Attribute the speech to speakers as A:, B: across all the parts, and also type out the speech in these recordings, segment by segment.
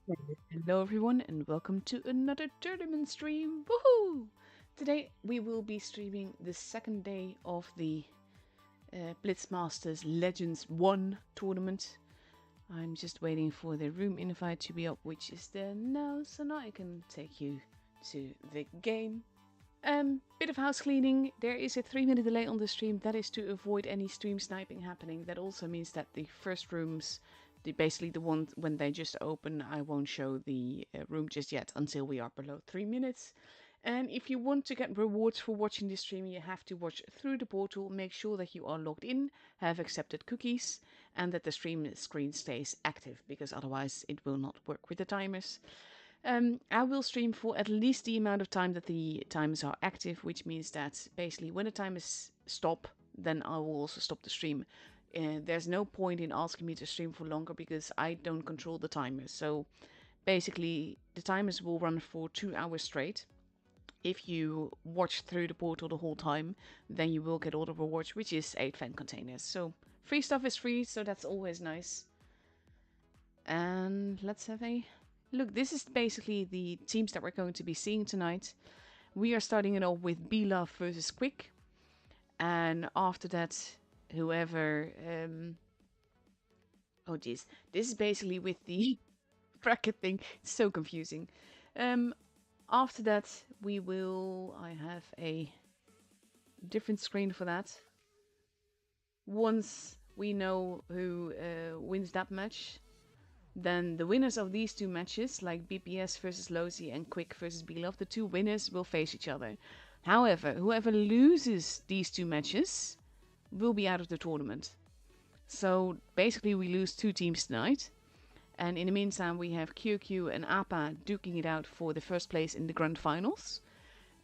A: Hello everyone and welcome to another tournament stream. Woohoo! Today we will be streaming the second day of the Blitz Masters Legends 1 tournament. I'm just waiting for the room invite to be up, which is there now, so now I can take you to the game. Bit of house cleaning. There is a 3-minute delay on the stream. That is to avoid any stream sniping happening. That also means that the first rooms, basically the ones when they just open, I won't show the room just yet until we are below 3 minutes. And if you want to get rewards for watching the stream, you have to watch through the portal. Make sure that you are logged in, have accepted cookies, and that the stream screen stays active, because otherwise it will not work with the timers. I will stream for at least the amount of time that the timers are active, which means that basically when the timers stop, then I will also stop the stream. There's no point in asking me to stream for longer because I don't control the timers. So basically, the timers will run for 2 hours straight. If you watch through the portal the whole time, then you will get all the rewards, which is 8 fan containers. So free stuff is free, so that's always nice. And let's have a look. This is basically the teams that we're going to be seeing tonight. We are starting it off with B-Love versus Quick. And after that, whoever... oh geez, this is basically with the bracket thing. It's so confusing. After that, we will... I have a different screen for that. Once we know who wins that match, then the winners of these two matches, like BPS versus Lozy and Quick versus B-Love, the two winners will face each other. However, whoever loses these two matches will be out of the tournament. So basically we lose 2 teams tonight. And in the meantime, we have QQ and APA duking it out for the first place in the grand finals.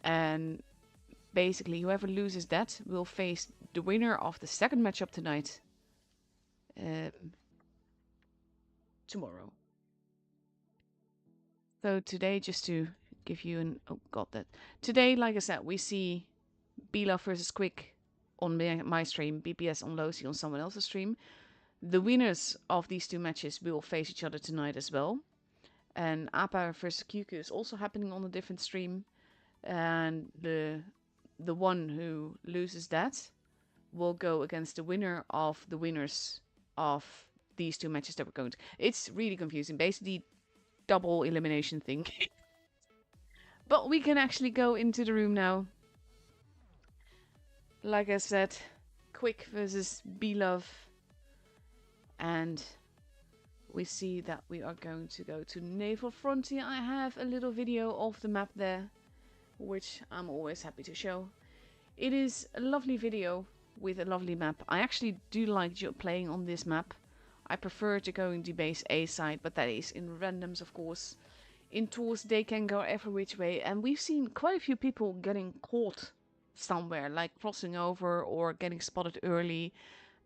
A: And basically, whoever loses that will face the winner of the second matchup tonight tomorrow. So today, just to give you an... oh, got that. Today, like I said, we see B-Love versus Quick on my stream, BPS on Lozy on someone else's stream. The winners of these 2 matches will face each other tonight as well. And APA versus QQ is also happening on a different stream. And the one who loses that will go against the winner of the winners of these 2 matches that we're going to... It's really confusing. Basically, double elimination thing. But we can actually go into the room now. Like I said, Quick versus B-Love. And we see that we are going to go to Naval Frontier. I have a little video of the map there, which I'm always happy to show. It is a lovely video with a lovely map. I actually do like playing on this map. I prefer to go in the base A side, but that is in randoms, of course. In tours, they can go every which way, and we've seen quite a few people getting caught somewhere, like crossing over or getting spotted early,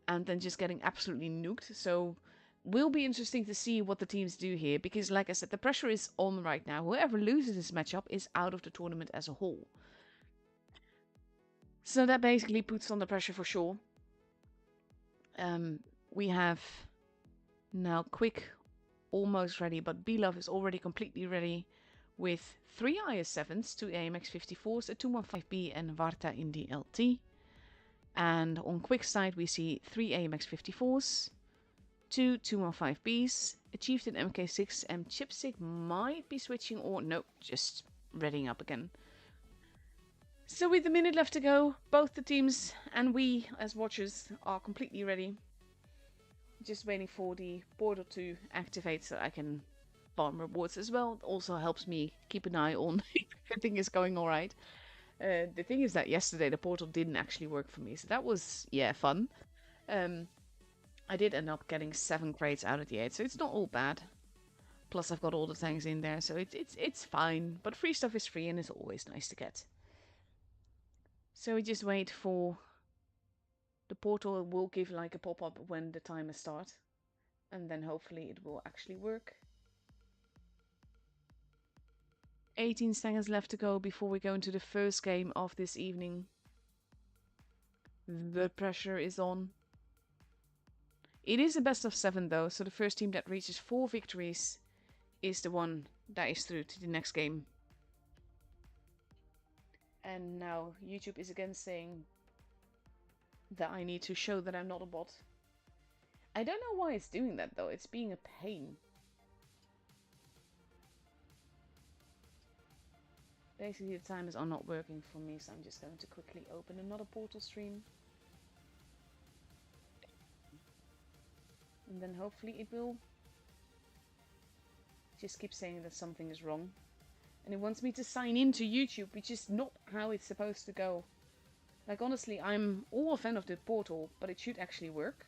A: and then just getting absolutely nuked. So will be interesting to see what the teams do here, because like I said, the pressure is on right now. Whoever loses this matchup is out of the tournament as a whole. So that basically puts on the pressure for sure. We have now Quick almost ready, but B-Love is already completely ready with 3 IS-7s, 2 AMX-54s, a 215B and Varta in the LT. And on Quick side we see 3 AMX-54s, 2 215Bs, a Chieftain MK6, and Chipstick might be switching, or no, just readying up again. So with a minute left to go, both the teams and we as watchers are completely ready. Just waiting for the portal to activate so I can farm rewards as well. It also helps me keep an eye on if everything is going alright. The thing is that yesterday the portal didn't actually work for me, so that was, yeah, fun. I did end up getting 7 crates out of the 8, so it's not all bad. Plus I've got all the things in there, so it's fine. But free stuff is free and it's always nice to get. So we just wait for... the portal will give like a pop-up when the timer starts. And then hopefully it will actually work. 18 seconds left to go before we go into the first game of this evening. The pressure is on. It is a best of 7 though, so the first team that reaches 4 victories is the one that is through to the next game. And now YouTube is again saying that I need to show that I'm not a bot. I don't know why it's doing that though, it's being a pain. Basically the timers are not working for me, so I'm just going to quickly open another portal stream. And then hopefully it will just keep saying that something is wrong. And it wants me to sign in to YouTube, which is not how it's supposed to go. Like honestly, I'm all a fan of the portal, but it should actually work.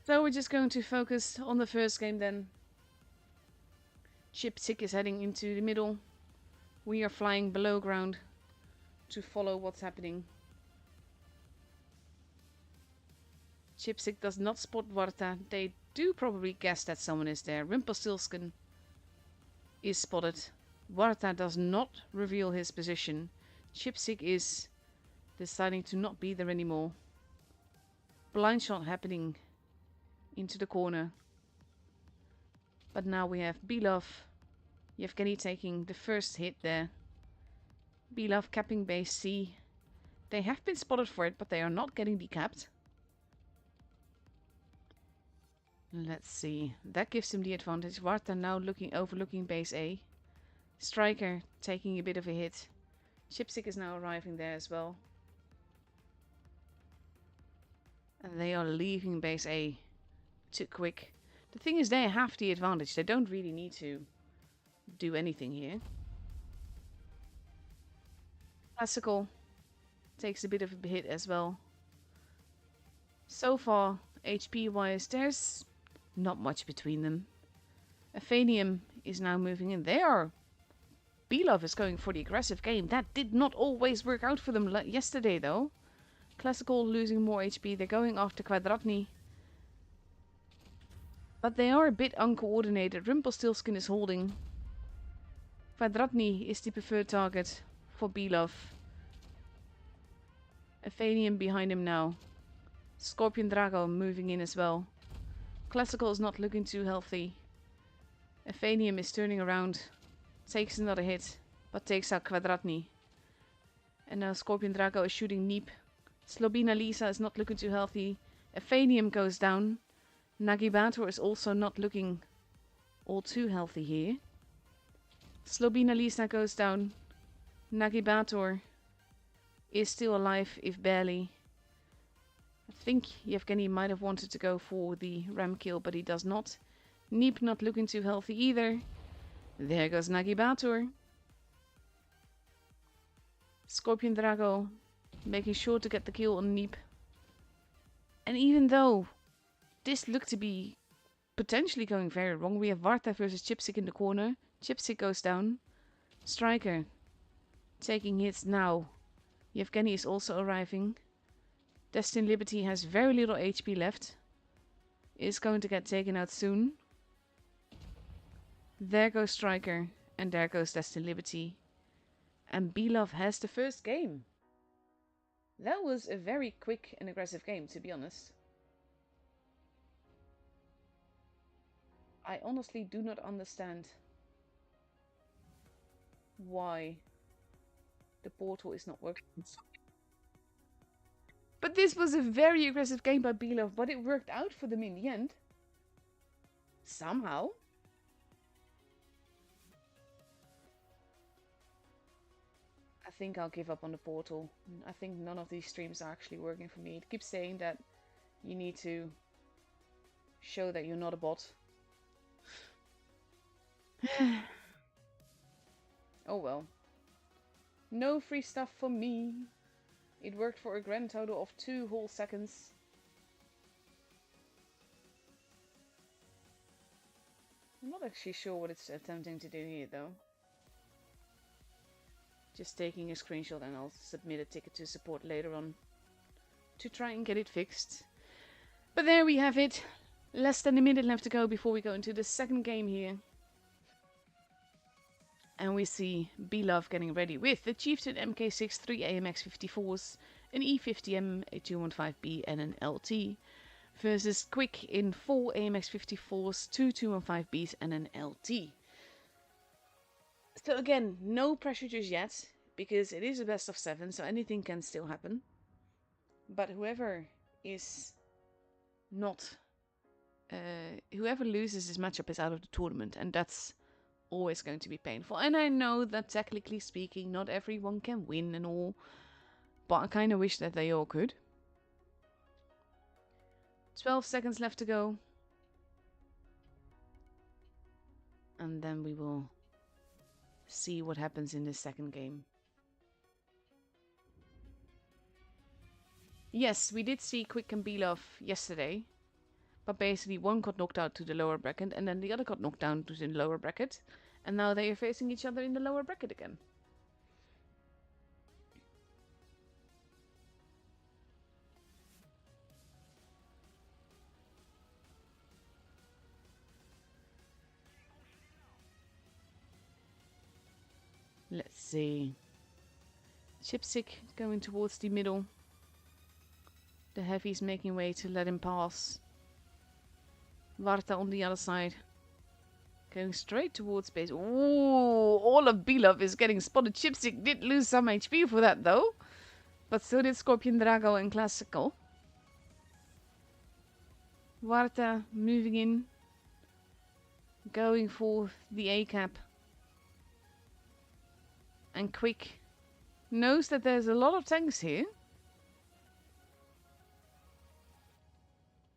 A: So we're just going to focus on the first game then. Chipsick is heading into the middle. We are flying below ground to follow what's happening. Chipsick does not spot Warta. They do probably guess that someone is there. Rumpelstiltskin is spotted. Warta does not reveal his position. Chipsick is deciding to not be there anymore. Blind shot happening into the corner. But now we have Belov, Yevgeny taking the first hit there. Belov capping base C. They have been spotted for it, but they are not getting decapped. Let's see. That gives him the advantage. Warta now overlooking base A. Striker taking a bit of a hit. Chipsick is now arriving there as well. And they are leaving base A too quick. The thing is, they have the advantage. They don't really need to do anything here. Classical takes a bit of a hit as well. So far, HP wise, there's not much between them. Aphanium is now moving in. Belov is going for the aggressive game. That did not always work out for them yesterday though. Classical losing more HP. They're going after Kvadratny. But they are a bit uncoordinated. Rumpelstiltskin is holding. Kvadratny is the preferred target for Belov. Aphanium behind him now. Scorpion Drago moving in as well. Classical is not looking too healthy. Aphanium is turning around. Takes another hit. But takes out Kvadratny. And now Scorpion Drago is shooting Neep. Slobina Lisa is not looking too healthy. Aphanium goes down. Nagibator is also not looking all too healthy here. Slobina Lisa goes down. Nagibator is still alive, if barely. I think Yevgeny might have wanted to go for the ram kill, but he does not. Neep not looking too healthy either. There goes Nagibator. Scorpion Drago making sure to get the kill on Neep. And even though this looked to be potentially going very wrong, we have Warta versus Chipsick in the corner. Chipsick goes down. Striker taking hits now. Yevgeny is also arriving. Destined Liberty has very little HP left. Is going to get taken out soon. There goes Striker. And there goes Destined Liberty. And Belov has the first game. That was a very quick and aggressive game, to be honest. I honestly do not understand why the portal is not working. But this was a very aggressive game by Belov, but it worked out for them in the end. Somehow. I think I'll give up on the portal. I think none of these streams are actually working for me. It keeps saying that you need to show that you're not a bot. Oh well. No free stuff for me. It worked for a grand total of 2 whole seconds. I'm not actually sure what it's attempting to do here though. Just taking a screenshot and I'll submit a ticket to support later on to try and get it fixed. But there we have it. Less than a minute left to go before we go into the second game here. And we see Belov getting ready with the Chieftain MK6, 3 AMX 54s, an E50M, a 215B and an LT. versus Quick in 4 AMX 54s, 2 215Bs and an LT. So again, no pressure just yet, because it is a best of 7, so anything can still happen. But whoever is not... whoever loses this matchup is out of the tournament, and that's always going to be painful. And I know that technically speaking, not everyone can win and all, but I kind of wish that they all could. 12 seconds left to go. And then we will see what happens in this second game. Yes, we did see Quick and Belov yesterday. But basically one got knocked out to the lower bracket and then the other got knocked down to the lower bracket. And now they are facing each other in the lower bracket again. Let's see. Chipsick going towards the middle. The heavy's making way to let him pass. Varta on the other side. Going straight towards base. Ooh, all of Belov is getting spotted. Chipsick did lose some HP for that though. But so did Scorpion Drago and Classical. Varta moving in. Going for the A-cap. And Quick knows that there's a lot of tanks here.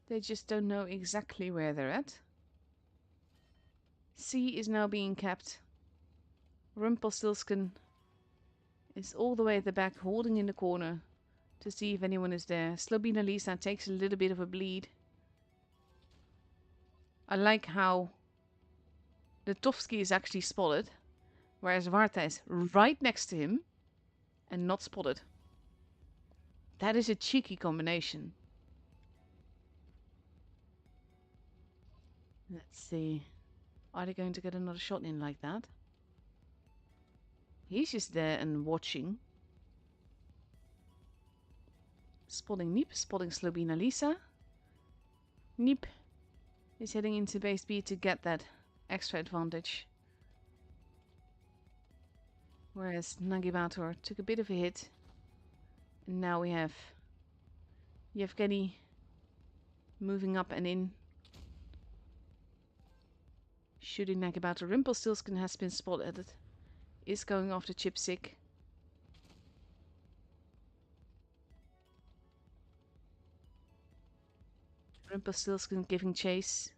A: They just don't know exactly where they're at. C is now being capped. Rumpelstiltskin is all the way at the back, holding in the corner to see if anyone is there. Slobina Lisa takes a little bit of a bleed. I like how Lutovsky is actually spotted, whereas Varta is right next to him and not spotted. That is a cheeky combination. Let's see. Are they going to get another shot in like that? He's just there and watching. Spotting Niep, spotting Slobina Lisa. Niep is heading into base B to get that extra advantage. Whereas Nagibator took a bit of a hit. And now we have Yevgeny moving up and in. Shooting Nagibator. Rumpelstiltskin has been spotted. Is going after Chipsick. Rumpelstiltskin giving chase.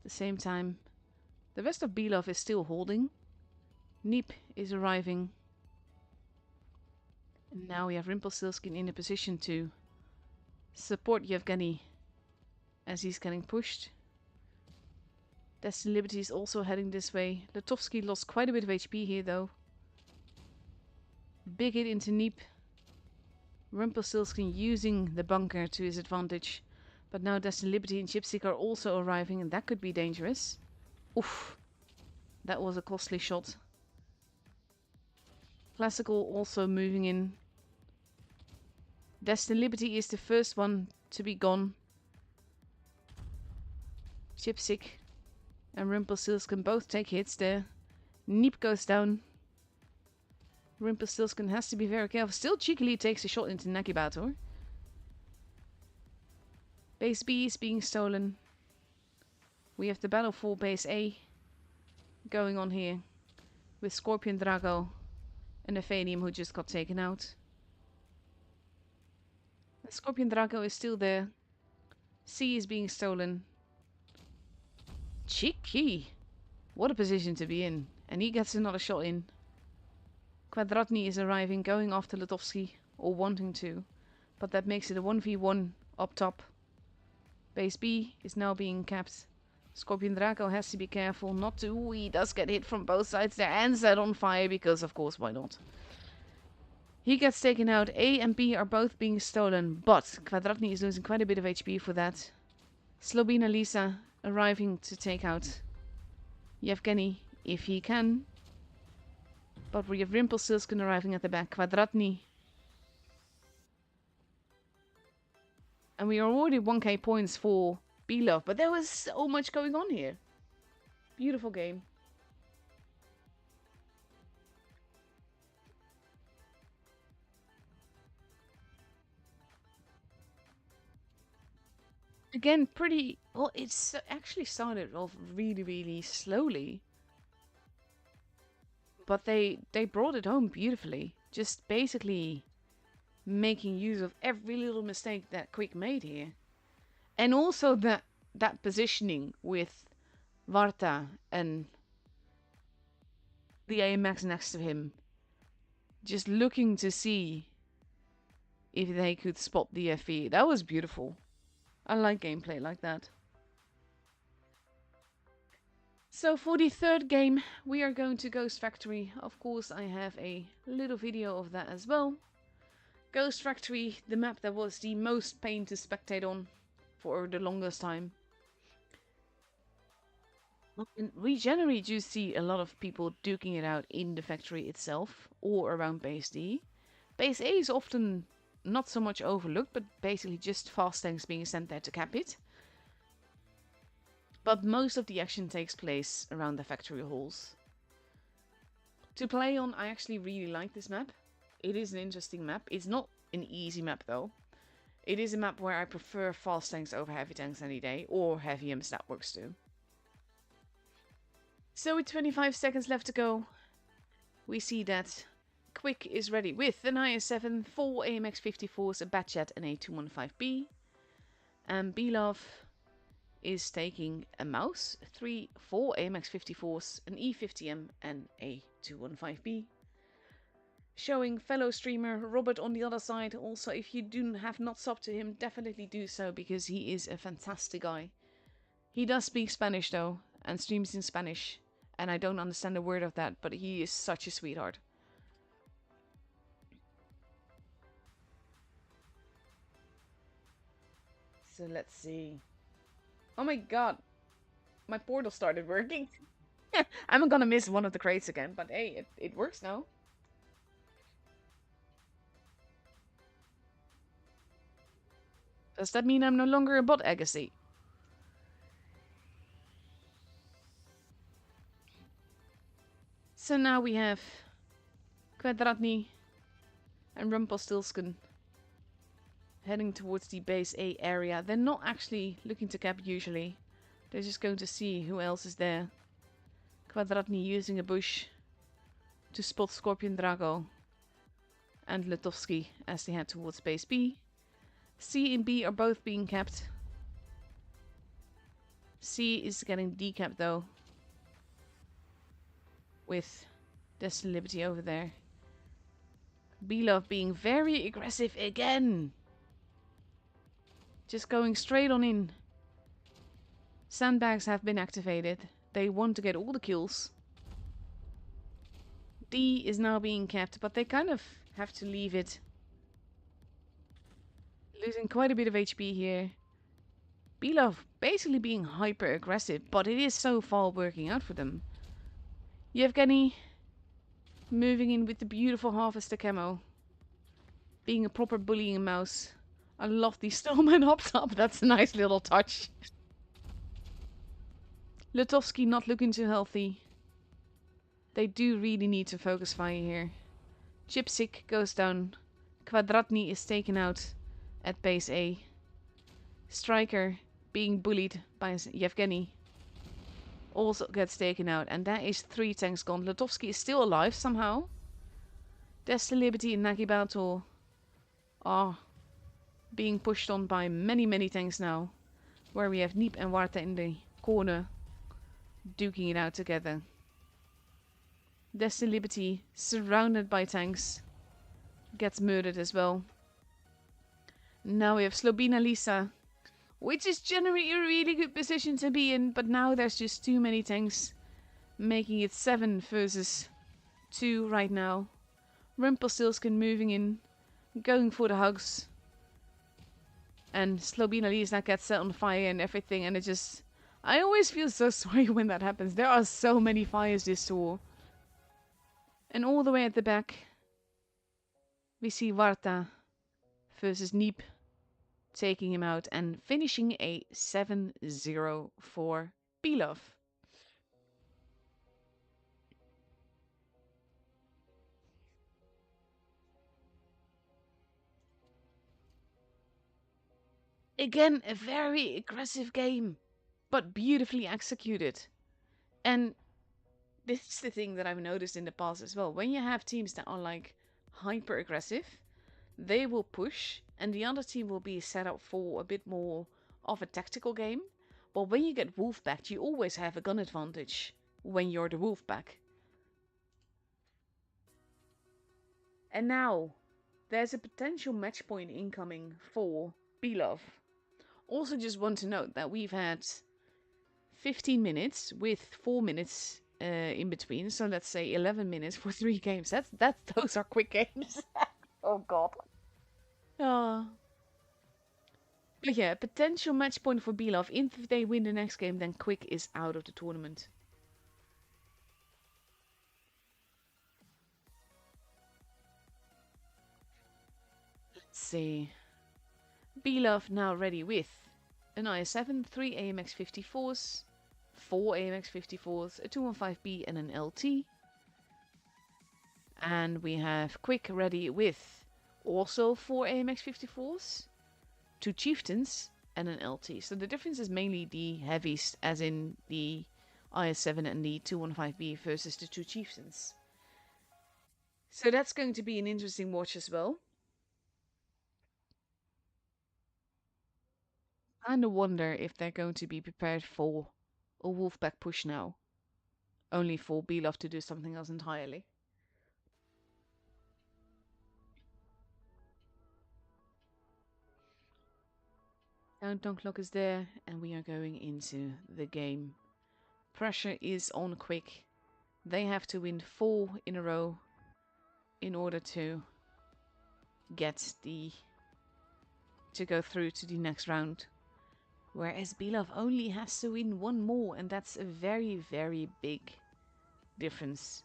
A: At the same time, the rest of Belov is still holding. Niep is arriving. And now we have Rumpelstiltskin in a position to support Yevgeny as he's getting pushed. Destiny Liberty is also heading this way. Lutovsky lost quite a bit of HP here though. Big hit into Niep. Rumpelstiltskin using the bunker to his advantage. But now Destiny Liberty and Chipsick are also arriving and that could be dangerous. Oof. That was a costly shot. Classical also moving in. Destiny Liberty is the first one to be gone. Chipsick and Rumpelstiltskin both take hits there. Niep goes down. Rumpelstiltskin has to be very careful. Still cheekily takes a shot into Nagibator. Base B is being stolen. We have the battle for base A going on here. With Scorpion Drago and Aphanium who just got taken out. The Scorpion Drago is still there. C is being stolen. Cheeky! What a position to be in. And he gets another shot in. Kvadratny is arriving, going after Lutovsky, or wanting to. But that makes it a 1v1 up top. Base B is now being capped. Scorpion Draco has to be careful not to. Ooh, he does get hit from both sides there and set on fire because, of course, why not? He gets taken out. A and B are both being stolen, but Kvadratny is losing quite a bit of HP for that. Slobina Lisa arriving to take out Yevgeny if he can. But we have Rumpelstiltskin arriving at the back. Kvadratny And we are already 1k points for Beloved, but there was so much going on here. Beautiful game. Again, pretty... Well, it's actually started off really, really slowly. But they brought it home beautifully. Just basically making use of every little mistake that Quick made here. And also that positioning with Varta and the AMX next to him. Just looking to see if they could spot the FE. That was beautiful. I like gameplay like that. So for the third game, we are going to Ghost Factory. Of course, I have a little video of that as well. Ghost Factory, the map that was the most pain to spectate on for the longest time. We generally do see a lot of people duking it out in the factory itself or around base D. Base A is often not so much overlooked, but basically just fast tanks being sent there to cap it. But most of the action takes place around the factory halls. To play on, I actually really like this map. It is an interesting map. It's not an easy map though. It is a map where I prefer fast tanks over heavy tanks any day, or heavy EMS that works too. So with 25 seconds left to go, we see that Quick is ready with an IS-7, 4 AMX-54s, a Batchat and a 215B. And Belov is taking a Mouse, 4 AMX-54s, an E50M and a 215B. Showing fellow streamer Robert on the other side. Also, if you have not subbed to him, definitely do so because he is a fantastic guy. He does speak Spanish though, and streams in Spanish. And I don't understand a word of that, but he is such a sweetheart. So let's see. Oh my god. My portal started working. I'm gonna miss one of the crates again, but hey, it works now. Does that mean I'm no longer a bot Agassi? So now we have Kvadratny and Rumpelstiltskin heading towards the base A area. They're not actually looking to cap usually. They're just going to see who else is there. Kvadratny using a bush to spot Scorpion Drago and Lutovsky as they head towards base B. C and B are both being capped. C is getting decapped though, with Destiny Liberty over there. Belov being very aggressive again. Just going straight on in. Sandbags have been activated. They want to get all the kills. D is now being kept, but they kind of have to leave it. Losing quite a bit of HP here. Belov basically being hyper aggressive, but it is so far working out for them. Yevgeny moving in with the beautiful Harvester camo. Being a proper bullying mouse. I love the snowman up top. That's a nice little touch. Lutovsky not looking too healthy. They do really need to focus fire here. Chipsik goes down. Kvadratny is taken out at base A. Striker being bullied by Yevgeny also gets taken out, and that is 3 tanks gone. Lutovsky is still alive somehow. Destiny Liberty and Nagibator are being pushed on by many tanks now, where we have Niep and Warta in the corner duking it out together. Destiny Liberty, surrounded by tanks, gets murdered as well. Now we have Slobina Lisa, which is generally a really good position to be in, but now there's just too many tanks, making it 7 versus 2 right now. Rumpelstiltskin moving in, going for the hugs. And Slobina Lisa gets set on fire and everything, and it just... I always feel so sorry when that happens. There are so many fires this tour. And all the way at the back, we see Warta versus Niep. taking him out and finishing a 7-0 for Pilov. Again, a very aggressive game, but beautifully executed. And this is the thing that I've noticed in the past as well. When you have teams that are like hyper aggressive, they will push, and the other team will be set up for a bit more of a tactical game. But when you get wolfpacked, you always have a gun advantage when you're the wolfpack. And now, there's a potential match point incoming for Pilov. Also, just want to note that we've had 15 minutes with 4 minutes in between. So let's say 11 minutes for 3 games. Those are quick games. Oh god. But yeah, potential match point for Belov. If they win the next game, then Quick is out of the tournament. Let's see. Belov now ready with an IS-7, 3 AMX-54s, 4 AMX-54s, a 215B and an LT. And we have Quick ready with also 4 AMX-54s, 2 Chieftains and an LT. So the difference is mainly the heavies, as in the IS-7 and the 215B versus the 2 Chieftains. So that's going to be an interesting watch as well. I kind of wonder if they're going to be prepared for a Wolfpack push now, only for Belov to do something else entirely. Countdown clock is there, and we are going into the game. Pressure is on Quick. They have to win 4 in a row in order to go through to the next round. Whereas Belov only has to win 1 more, and that's a very, very big difference.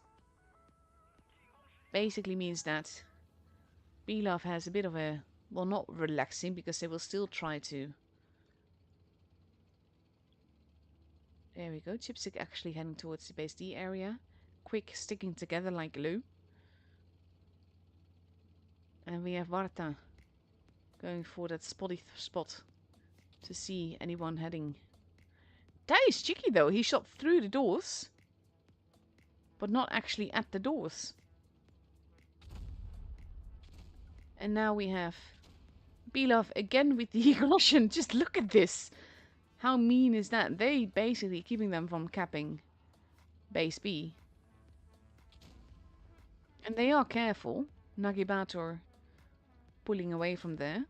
A: Basically means that Belov has a bit of a, well, not relaxing, because they will still try to. There we go. Chipstick actually heading towards the base D area. Quick sticking together like glue. And we have Varta going for that spotty spot to see anyone heading. That is cheeky though. He shot through the doors, but not actually at the doors. And now we have Belov again with the aggression. Just look at this. How mean is that? They basically keeping them from capping base B. And they are careful. Nagibator pulling away from there.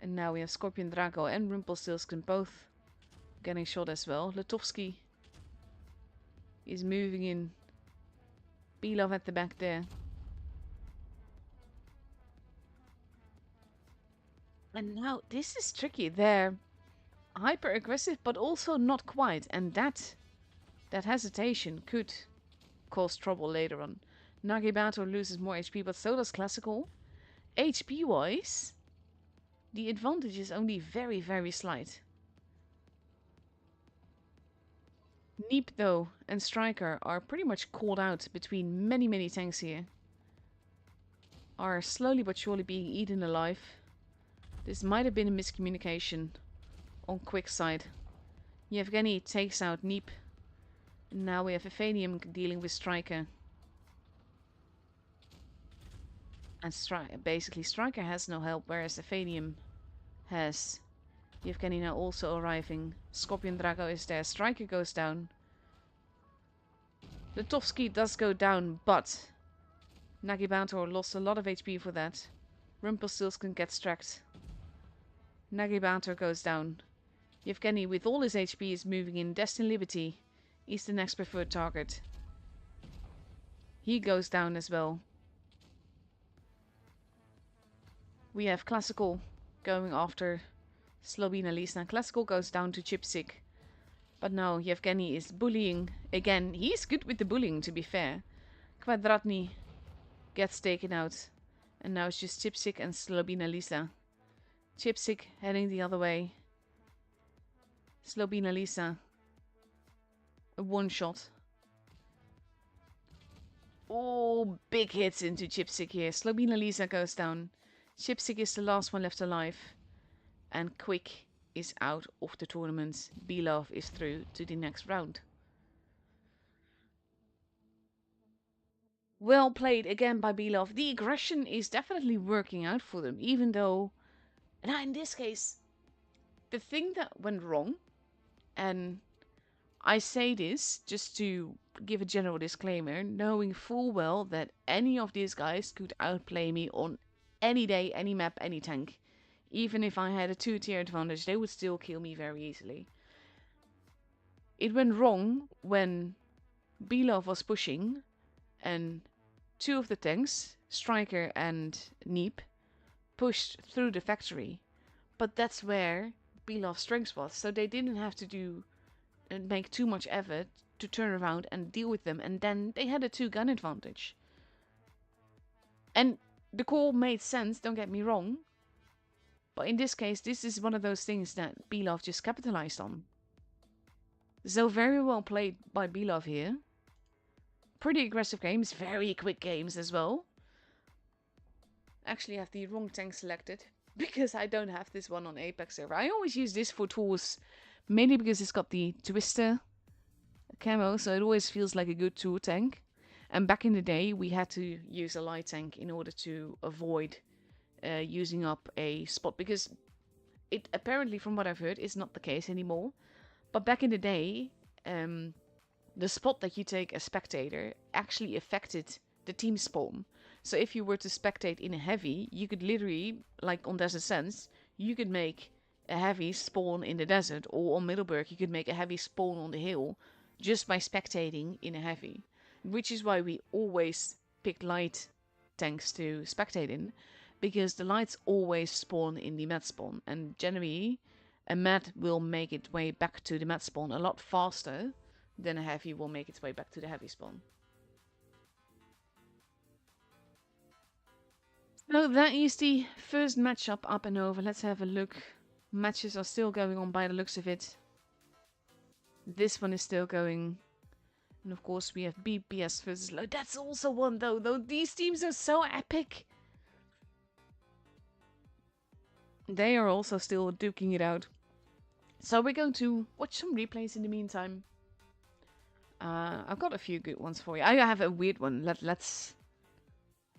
A: And now we have Scorpion Draco and Rumpelstiltskin both getting shot as well. Latovsky is moving in. Belov at the back there. And now this is tricky. They're hyper aggressive, but also not quite. And that hesitation could cause trouble later on. Nagibator loses more HP, but so does Classical. HP wise, the advantage is only very, very slight. Neep, though, and Striker are pretty much called out between many, many tanks here. Are slowly but surely being eaten alive. This might have been a miscommunication on Quick's side. Yevgeny takes out Neep. Now we have Ephanium dealing with Striker. And basically Striker has no help, whereas Ephanium has. Yevgeny now also arriving. Scorpion Drago is there. Striker goes down. Latovsky does go down, but Nagibator lost a lot of HP for that. Rumpelstiltskin gets tracked. Nagibator goes down. Yevgeny, with all his HP, is moving in. Destin Liberty is the next preferred target. He goes down as well. We have Classical going after Slobina Lisna. Classical goes down to Chipstick. But now Yevgeny is bullying again. He's good with the bullying, to be fair. Kvadratny gets taken out. And now it's just Chipsick and Slobina Lisa. Chipsick heading the other way. Slobina Lisa. A one shot. Oh, big hits into Chipsick here. Slobina Lisa goes down. Chipsick is the last one left alive. And Quick is out of the tournament. Belov is through to the next round. Well played again by Belov. The aggression is definitely working out for them, even though... Now in this case, the thing that went wrong, and I say this just to give a general disclaimer, knowing full well that any of these guys could outplay me on any day, any map, any tank. Even if I had a 2-tier advantage, they would still kill me very easily. It went wrong when Belov was pushing and two of the tanks, Striker and Neep, pushed through the factory. But that's where Belov's strength was, so they didn't have to do and make too much effort to turn around and deal with them, and then they had a 2-gun advantage. And the call made sense, don't get me wrong, but in this case, this is one of those things that Belov just capitalized on. So very well played by Belov here. Pretty aggressive games, very quick games as well. Actually, I have the wrong tank selected because I don't have this one on Apex server. I always use this for tools, mainly because it's got the Twister camo, so it always feels like a good tool tank. And back in the day, we had to use a light tank in order to avoid using up a spot, because it apparently, from what I've heard, is not the case anymore. But back in the day, the spot that you take as spectator actually affected the team spawn. So if you were to spectate in a heavy, you could literally, like on Desert Sands, you could make a heavy spawn in the desert, or on Middleburg you could make a heavy spawn on the hill just by spectating in a heavy. Which is why we always picked light tanks to spectate in, because the lights always spawn in the mat spawn, and generally a mat will make its way back to the mat spawn a lot faster than a heavy will make its way back to the heavy spawn. So that is the first matchup up and over. Let's have a look. Matches are still going on by the looks of it. This one is still going. And of course we have BPS versus Low. That's also one though. These teams are so epic. They are also still duking it out. So we're going to watch some replays in the meantime. I've got a few good ones for you. I have a weird one.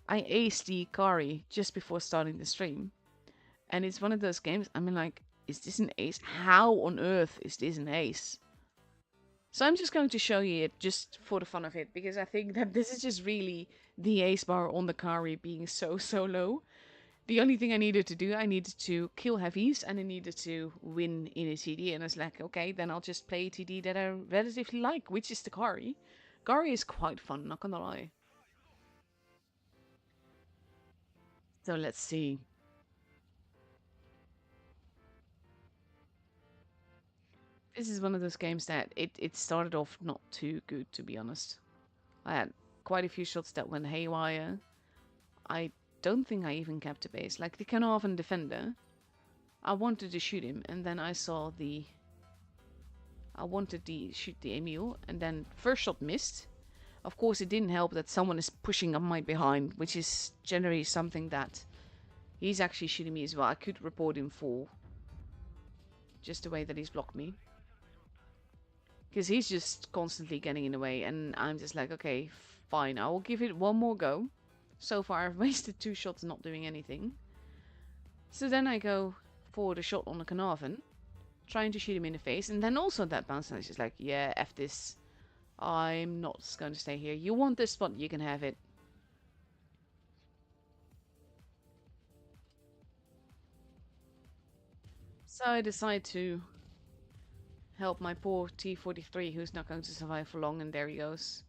A: I aced the Kari just before starting the stream. And it's one of those games, I mean, like, is this an ace? How on earth is this an ace? So I'm just going to show you it just for the fun of it, because I think that this is just really the ace bar on the Kari being so low. The only thing I needed to do, I needed to kill heavies and I needed to win in a TD. And I was like, okay, then I'll just play a TD that I relatively like, which is the Kari. Kari is quite fun, not gonna lie. So let's see. This is one of those games that it started off not too good, to be honest. I had quite a few shots that went haywire. I don't think I even kept a base. Like the Carnarvon defender, I wanted to shoot him, and then I saw the... I wanted to shoot the Emil, and then first shot missed. Of course, it didn't help that someone is pushing up my behind, which is generally something that he's actually shooting me as well. I could report him for just the way that he's blocked me. Because he's just constantly getting in the way, and I'm just like, okay, fine, I will give it one more go. So far, I've wasted 2 shots not doing anything. So then I go for the shot on the Carnarvon, trying to shoot him in the face, and then also that bounce, and it's just like, yeah, F this. I'm not going to stay here. You want this spot, you can have it. So I decide to help my poor T-43, who's not going to survive for long, and there he goes.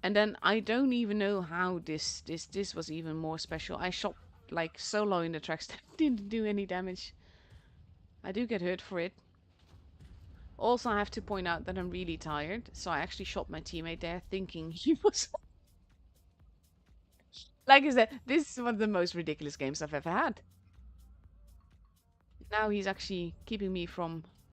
A: And then I don't even know how this was even more special. I shot like so low in the tracks that it didn't do any damage. I do get hurt for it. Also, I have to point out that I'm really tired, so I actually shot my teammate there thinking he was... Like I said, this is one of the most ridiculous games I've ever had. Now he's actually keeping me from